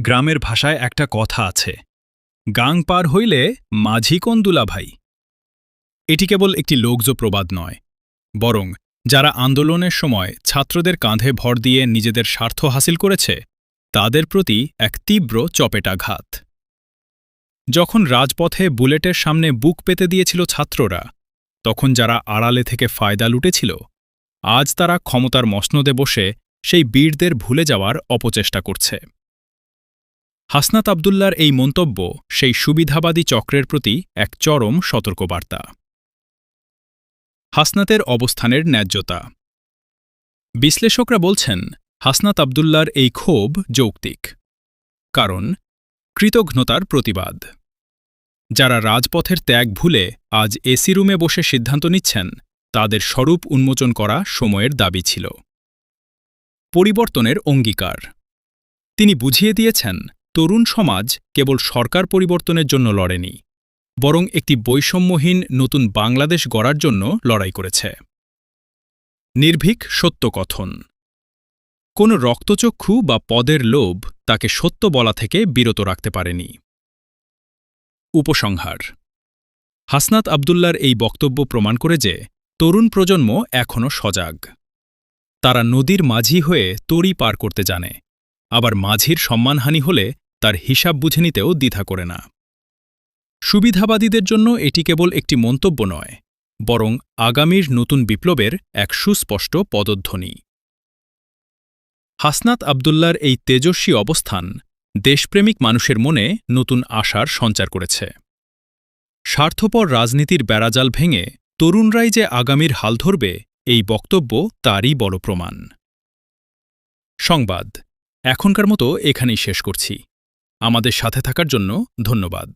গ্রামের ভাষায় একটা কথা আছে, গাং পার হইলে মাঝি কোন দুলাভাই। এটি কেবল একটি লোকজ প্রবাদ নয়, বরং যারা আন্দোলনের সময় ছাত্রদের কাঁধে ভর দিয়ে নিজেদের স্বার্থ হাসিল করেছে তাদের প্রতি এক তীব্র চপেটাঘাত। যখন রাজপথে বুলেটের সামনে বুক পেতে দিয়েছিল ছাত্ররা, তখন যারা আড়ালে থেকে ফায়দা লুটেছিল, আজ তারা ক্ষমতার মসনদে বসে সেই বীরদের ভুলে যাওয়ার অপচেষ্টা করছে। হাসনাত আবদুল্লার এই মন্তব্য সেই সুবিধাবাদী চক্রের প্রতি এক চরম সতর্কবার্তা। হাসনাতের অবস্থানের ন্যায্যতা। বিশ্লেষকরা বলছেন, হাসনাত আবদুল্লার এই ক্ষোভ যৌক্তিক। কারণ কৃতঘ্নতার প্রতিবাদ। যারা রাজপথের ত্যাগ ভুলে আজ এসি রুমে বসে সিদ্ধান্ত নিচ্ছেন, তাদের স্বরূপ উন্মোচন করা সময়ের দাবি ছিল। পরিবর্তনের অঙ্গীকার। তিনি বুঝিয়ে দিয়েছেন, তরুণ সমাজ কেবল সরকার পরিবর্তনের জন্য লড়েনি, বরং একটি বৈষম্যহীন নতুন বাংলাদেশ গড়ার জন্য লড়াই করেছে। নির্ভীক সত্যকথন। কোনো রক্তচক্ষু বা পদের লোভ তাকে সত্য বলা থেকে বিরত রাখতে পারেনি। উপসংহার। হাসনাত আবদুল্লার এই বক্তব্য প্রমাণ করে যে তরুণ প্রজন্ম এখনও সজাগ। তারা নদীর মাঝি হয়ে তরি পার করতে জানে, আবার মাঝির সম্মানহানি হলে তার হিসাব বুঝে নিতেও দ্বিধা করে না। সুবিধাবাদীদের জন্য এটি কেবল একটি মন্তব্য নয়, বরং আগামীর নতুন বিপ্লবের এক সুস্পষ্ট পদধ্বনি। হাসনাত আবদুল্লার এই তেজস্বী অবস্থান দেশপ্রেমিক মানুষের মনে নতুন আশার সঞ্চার করেছে। স্বার্থপর রাজনীতির বেড়াজাল ভেঙে তরুণরাই যে আগামীর হাল ধরবে, এই বক্তব্য তারই বড় প্রমাণ। সংবাদ এখনকার মতো এখানেই শেষ করছি। আমাদের সাথে থাকার জন্য ধন্যবাদ।